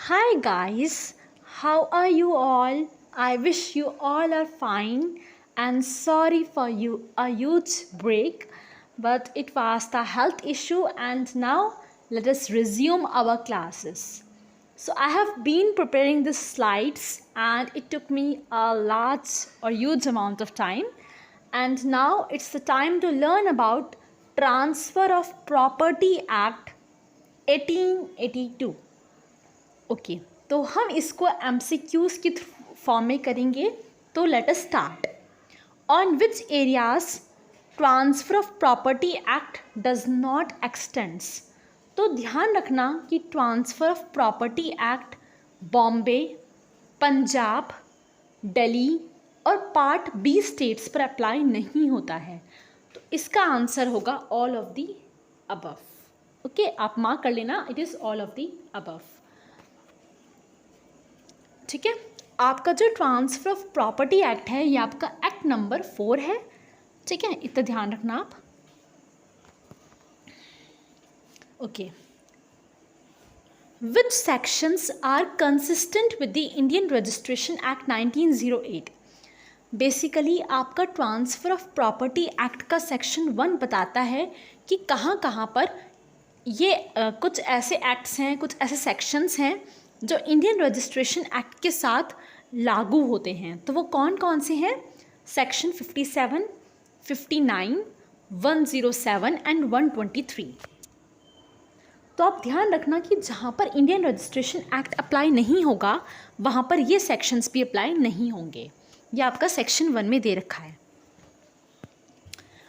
Hi guys, how are you all? I wish you all are fine and sorry for you a huge break, but it was the health issue and now let us resume our classes. So I have been preparing the slides and it took me a large or huge amount of time, and now it's the time to learn about Transfer of Property Act 1882. Okay तो हम इसको MCQs की form में करेंगे. तो let us start. On which areas transfer of property act does not x tends. तो ध्यान रखना कि transfer of property act Bombay, Punjab, Delhi और पार्ट बी स्टेट्स पर अप्लाई नहीं होता है. तो इसका आंसर होगा all of the above. Okay, आप मार्क कर लेना, it is all of the above. ठीक है, आपका जो ट्रांसफ़र ऑफ प्रॉपर्टी एक्ट है ये आपका एक्ट नंबर 4 है. ठीक है, इतना ध्यान रखना आप. Okay, which sections are consistent with the Indian registration act 1908. Basically आपका ट्रांसफ़र ऑफ प्रॉपर्टी एक्ट का सेक्शन 1 बताता है कि कहाँ कहाँ पर ये कुछ ऐसे एक्ट्स हैं, कुछ ऐसे सेक्शंस हैं जो इंडियन रजिस्ट्रेशन एक्ट के साथ लागू होते हैं. तो वो कौन कौन से हैं? Section 57, 59, 107 and 123. तो आप ध्यान रखना कि जहाँ पर इंडियन रजिस्ट्रेशन एक्ट अप्लाई नहीं होगा वहाँ पर ये सेक्शंस भी अप्लाई नहीं होंगे. ये आपका सेक्शन 1 में दे रखा है.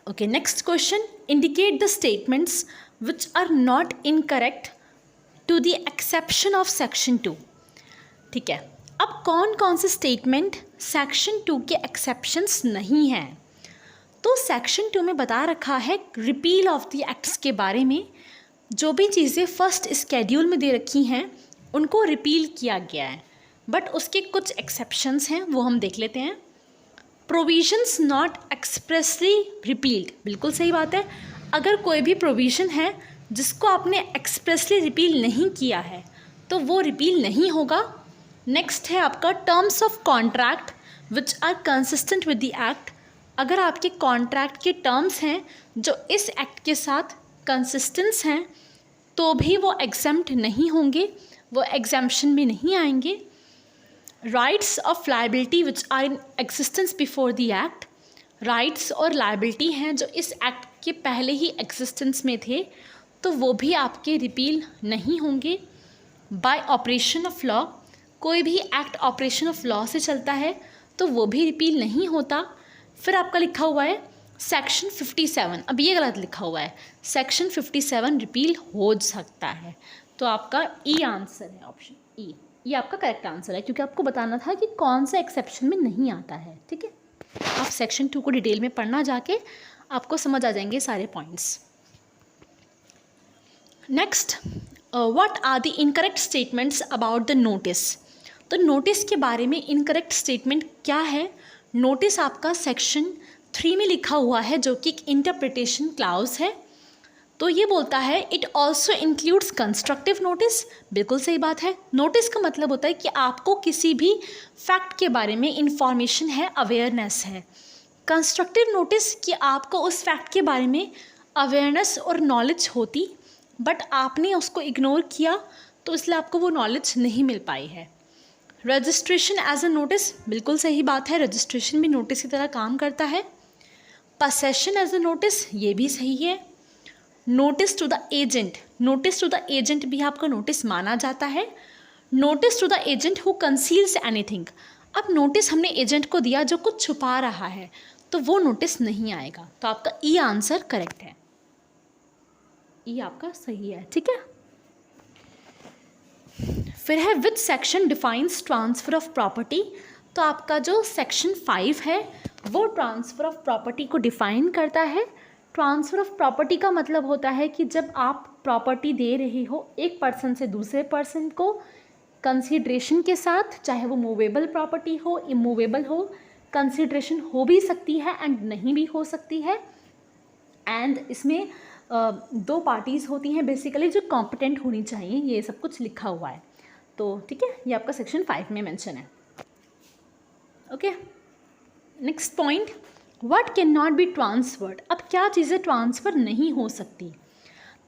Okay, next question. Indicate the statements which are not incorrect to the exception of section 2. ठीक है, अब कौन कौन से स्टेटमेंट सेक्शन 2 के एक्सेप्शंस नहीं हैं? तो सेक्शन 2 में बता रखा है रिपील ऑफ द एक्ट्स के बारे में. जो भी चीज़ें फर्स्ट स्केड्यूल में दे रखी हैं उनको रिपील किया गया है, बट उसके कुछ एक्सेप्शंस हैं, वो हम देख लेते हैं. Provisions not expressly repealed. बिल्कुल सही बात है. अगर कोई भी प्रोविज़न है जिसको आपने एक्सप्रेसली रिपील नहीं किया है तो वो रिपील नहीं होगा. नेक्स्ट है आपका terms of contract which are consistent with the act. अगर आपके कॉन्ट्रैक्ट के टर्म्स हैं जो इस एक्ट के साथ कंसिस्टेंस हैं तो भी वो एग्जेम्प्ट नहीं होंगे, वो एग्जेम्पशन में नहीं आएंगे. Rights of liability which are in existence before the act. Rights और लायबिलिटी हैं जो इस एक्ट के पहले ही एग्जिस्टेंस में थे तो वो भी आपके रिपील नहीं होंगे. Bye operation of law. कोई भी एक्ट ऑपरेशन ऑफ लॉ से चलता है तो वो भी रिपील नहीं होता. फिर आपका लिखा हुआ है सेक्शन 57. अब ये गलत लिखा हुआ है. सेक्शन 57 रिपील हो सकता है. तो आपका ई आंसर है, ऑप्शन ई. ये आपका करेक्ट आंसर है क्योंकि आपको बताना था कि कौन सा एक्सेप्शन में नहीं आता है. ठीक है, आप सेक्शन 2 को डिटेल में पढ़ना, जाके आपको समझ आ जाएंगे सारे points. Next, what are the incorrect statements about the notice. तो नोटिस के बारे में इनकरेक्ट स्टेटमेंट क्या है? नोटिस आपका सेक्शन 3 में लिखा हुआ है जो कि एक इंटरप्रिटेशन क्लाउज है. तो ये बोलता है it also includes constructive notice. बिल्कुल सही बात है. नोटिस का मतलब होता है कि आपको किसी भी फैक्ट के बारे में इंफॉर्मेशन है, अवेयरनेस है. कंस्ट्रक्टिव नोटिस कि आपको उस फैक्ट के बारे में अवेयरनेस और नॉलेज होती बट आपने उसको इग्नोर किया तो इसलिए आपको वो नॉलेज नहीं मिल पाई है. Registration as a notice. बिल्कुल सही बात है, रजिस्ट्रेशन भी नोटिस की तरह काम करता है. पसेशन एज अ नोटिस, ये भी सही है. Notice to the agent. Notice to the agent भी आपका नोटिस माना जाता है. Notice to the agent who conceals anything. अब नोटिस हमने एजेंट को दिया जो कुछ छुपा रहा है तो वो नोटिस नहीं आएगा. तो आपका ई आंसर करेक्ट है. ई आपका सही है. ठीक है, फिर है which section defines transfer of property. तो आपका जो सेक्शन 5 है वो ट्रांसफ़र ऑफ प्रॉपर्टी को डिफ़ाइन करता है. ट्रांसफ़र ऑफ प्रॉपर्टी का मतलब होता है कि जब आप प्रॉपर्टी दे रहे हो एक पर्सन से दूसरे पर्सन को कंसीडरेशन के साथ, चाहे वो मूवेबल प्रॉपर्टी हो, इमूवेबल हो, कंसीडरेशन हो भी सकती है एंड नहीं भी हो सकती है. एंड इसमें 2 पार्टीज़ होती हैं बेसिकली जो कॉम्पिटेंट होनी चाहिए. ये सब कुछ लिखा हुआ है. तो ठीक है, ये आपका सेक्शन 5 में मेंशन है। Okay, next point, what can not be transferred. अब क्या चीज़ें ट्रांसफ़र नहीं हो सकती,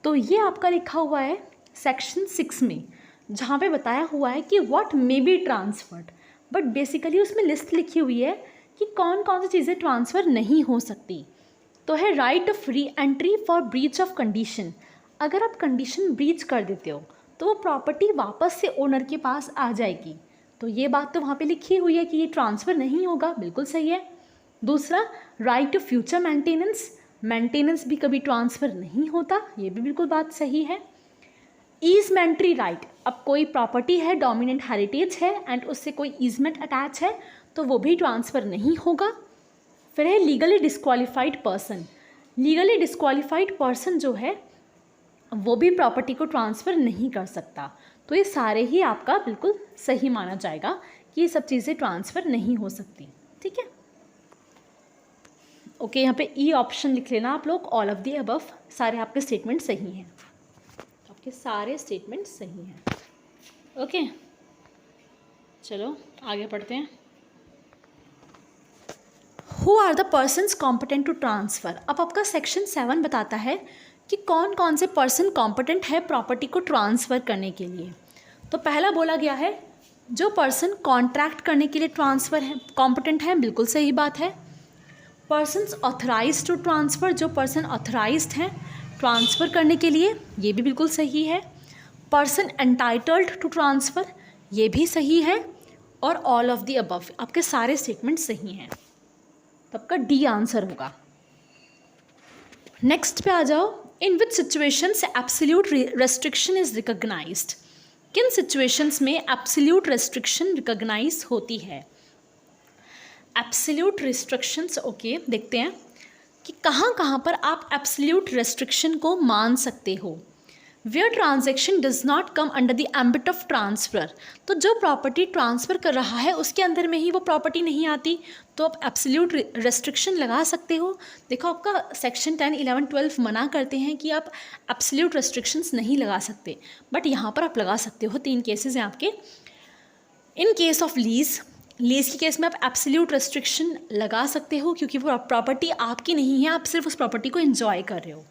तो ये आपका लिखा हुआ है सेक्शन 6 में, जहाँ पे बताया हुआ है कि what may be transferred, but basically उसमें लिस्ट लिखी हुई है कि कौन कौन सी चीज़ें ट्रांसफ़र नहीं हो सकती। तो है right of re entry for breach of condition. अगर आप कंडीशन ब्रीच कर देते हो तो वो प्रॉपर्टी वापस से ओनर के पास आ जाएगी, तो ये बात तो वहाँ पे लिखी हुई है कि ये ट्रांसफ़र नहीं होगा, बिल्कुल सही है। दूसरा, right to future maintenance, maintenance भी कभी ट्रांसफ़र नहीं होता, ये भी बिल्कुल बात सही है। ईजमेंट्री राइट, अब कोई प्रॉपर्टी है, डोमिनेंट हेरिटेज है एंड उससे कोई ईजमेंट अटैच है तो वो भी ट्रांसफ़र नहीं होगा। फिर है legally disqualified person, legally disqualified person जो है वो भी प्रॉपर्टी को ट्रांसफ़र नहीं कर सकता, तो ये सारे ही आपका बिल्कुल सही माना जाएगा कि ये सब चीज़ें ट्रांसफ़र नहीं हो सकती। ठीक है, ओके, यहाँ पे ई ऑप्शन लिख लेना आप लोग, ऑल ऑफ दी अबव, सारे आपके स्टेटमेंट सही हैं, आपके सारे स्टेटमेंट सही हैं। ओके, चलो आगे पढ़ते हैं। Who are the persons competent to transfer. अब आपका सेक्शन 7 बताता है कि कौन कौन से पर्सन कॉम्पिटेंट है प्रॉपर्टी को ट्रांसफ़र करने के लिए। तो पहला बोला गया है जो पर्सन कॉन्ट्रैक्ट करने के लिए ट्रांसफ़र है कॉम्पिटेंट है, बिल्कुल सही बात है। पर्सन्स ऑथराइज्ड टू ट्रांसफ़र, जो पर्सन ऑथराइज्ड हैं ट्रांसफ़र करने के लिए, ये भी बिल्कुल सही है। पर्सन एंटाइटल्ड टू ट्रांसफ़र, ये भी सही है। और ऑल ऑफ द अबव, आपके सारे स्टेटमेंट सही हैं, तब का डी आंसर होगा। नेक्स्ट पे आ जाओ, in which situations absolute restriction is recognised. किन सिचुएशंस में एब्सोल्यूट रेस्ट्रिक्शन रिकॉग्नाइज होती है। एब्सोल्यूट रिस्ट्रिक्शंस, ओके, देखते हैं कि कहाँ कहाँ पर आप एब्सोल्यूट रेस्ट्रिक्शन को मान सकते हो। Where transaction does not come under the ambit of transfer, तो जो प्रॉपर्टी ट्रांसफ़र कर रहा है उसके अंदर में ही वो प्रॉपर्टी नहीं आती, तो आप एब्सोल्यूट रेस्ट्रिक्शन लगा सकते हो। देखो आपका सेक्शन 10, 11, 12 मना करते हैं कि आप एब्सोल्यूट रेस्ट्रिक्शंस नहीं लगा सकते, बट यहाँ पर आप लगा सकते हो। 3 केसेस हैं आपके। In case of lease, lease के केस में आप एब्सोल्यूट रेस्ट्रिक्शन लगा सकते हो क्योंकि वो प्रॉपर्टी आपकी नहीं है, आप सिर्फ उस प्रॉपर्टी को एंजॉय कर रहे हो।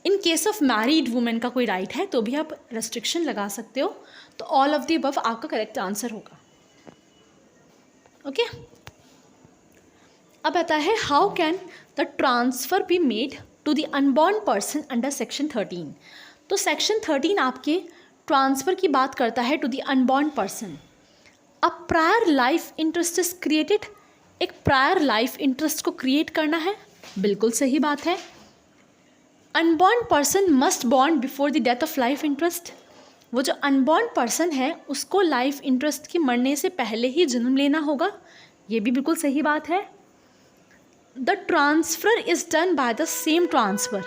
In case of married women का कोई राइट है तो भी आप रेस्ट्रिक्शन लगा सकते हो। तो ऑल ऑफ द अबव आपका करेक्ट आंसर होगा। ओके, अब आता है how can the transfer be made to the unborn person under section 13। तो सेक्शन 13 आपके ट्रांसफ़र की बात करता है to the unborn person. A prior life interest is created, एक प्रायर लाइफ इंटरेस्ट को क्रिएट करना है, बिल्कुल सही बात है। Unborn person must born before the death of life interest, वो जो अनबॉर्न पर्सन है उसको लाइफ इंटरेस्ट के मरने से पहले ही जन्म लेना होगा, ये भी बिल्कुल सही बात है। The transfer is done by the same transfer,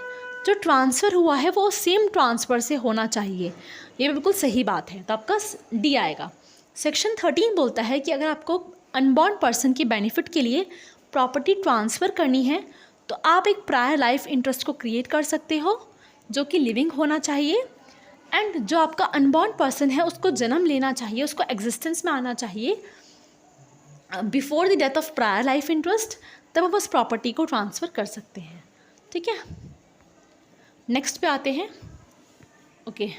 जो ट्रांसफ़र हुआ है वो सेम ट्रांसफ़र से होना चाहिए, ये बिल्कुल सही बात है, तो आपका डी आएगा। सेक्शन 13 बोलता है कि अगर आपको अनबॉर्न पर्सन के बेनिफिट के लिए प्रॉपर्टी ट्रांसफ़र करनी है तो आप एक प्रायर लाइफ इंटरेस्ट को क्रिएट कर सकते हो जो कि लिविंग होना चाहिए, एंड जो आपका अनबॉर्न पर्सन है उसको जन्म लेना चाहिए, उसको एग्जिस्टेंस में आना चाहिए before the death of prior life interest, तब आप उस प्रॉपर्टी को ट्रांसफ़र कर सकते हैं। ठीक है, नेक्स्ट पे आते हैं। ओके,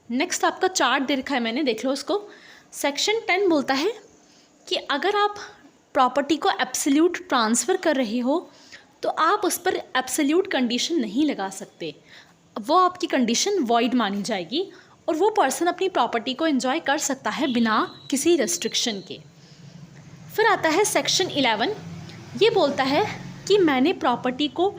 नेक्स्ट आपका चार्ट दे रखा है मैंने, देख लो उसको। सेक्शन 10 बोलता है कि अगर आप प्रॉपर्टी को एब्सोल्यूट ट्रांसफ़र कर रहे हो तो आप उस पर एब्सोल्यूट कंडीशन नहीं लगा सकते, वो आपकी कंडीशन वॉइड मानी जाएगी और वो पर्सन अपनी प्रॉपर्टी को एंजॉय कर सकता है बिना किसी रेस्ट्रिक्शन के। फिर आता है सेक्शन 11, ये बोलता है कि मैंने प्रॉपर्टी को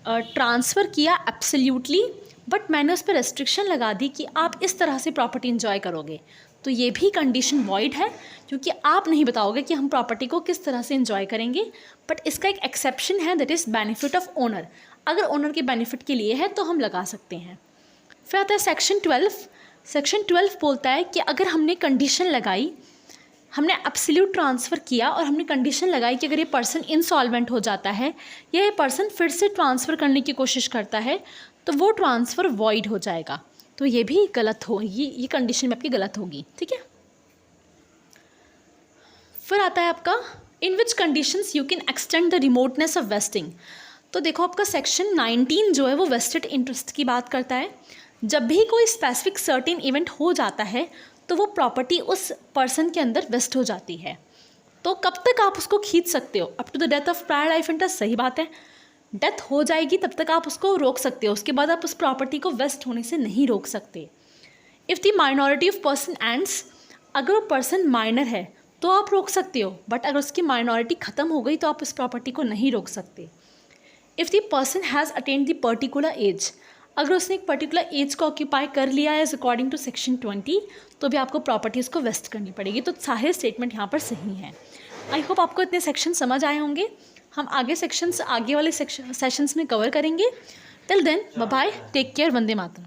ट्रांसफ़र किया एब्सोल्यूटली, बट मैंने उस पर रेस्ट्रिक्शन लगा दी कि आप इस तरह से प्रॉपर्टी एंजॉय करोगे, तो ये भी कंडीशन वॉइड है क्योंकि आप नहीं बताओगे कि हम प्रॉपर्टी को किस तरह से एंजॉय करेंगे। बट इसका एक एक्सेप्शन है, that is benefit of owner, अगर ओनर के बेनिफिट के लिए है तो हम लगा सकते हैं। फिर आता है सेक्शन 12। सेक्शन 12 बोलता है कि अगर हमने कंडीशन लगाई, हमने एब्सोल्यूट ट्रांसफ़र किया और हमने कंडीशन लगाई कि अगर ये पर्सन इंसॉल्वेंट हो जाता है या ये पर्सन फिर से ट्रांसफ़र करने की कोशिश करता है तो वो ट्रांसफ़र वॉइड हो जाएगा, तो ये भी गलत हो, ये कंडीशन में आपकी गलत होगी। ठीक है, फिर आता है आपका in which conditions you can extend the remoteness of vesting. तो देखो आपका सेक्शन 19 जो है वो वेस्टेड इंटरेस्ट की बात करता है। जब भी कोई स्पेसिफिक सर्टेन इवेंट हो जाता है तो वो प्रॉपर्टी उस पर्सन के अंदर वेस्ट हो जाती है। तो कब तक आप उसको खींच सकते हो? Up to the death of prior life interest, सही बात है। डेथ हो जाएगी तब तक आप उसको रोक सकते हो, उसके बाद आप उस प्रॉपर्टी को वेस्ट होने से नहीं रोक सकते। If the minority of person ends, अगर वो पर्सन माइनर है तो आप रोक सकते हो, बट अगर उसकी माइनॉरिटी ख़त्म हो गई तो आप उस प्रॉपर्टी को नहीं रोक सकते। If the person has attend the particular age, अगर उसने एक पर्टिकुलर एज को ऑक्यूपाई कर लिया है अकॉर्डिंग टू सेक्शन 20, तो भी आपको प्रॉपर्टी उसको वेस्ट करनी पड़ेगी। तो सारे स्टेटमेंट यहाँ पर सही हैं। आई होप आपको इतने सेक्शन समझ आए होंगे। हम आगे सेशंस में कवर करेंगे। Till then bye bye, take care, Vande मातरम।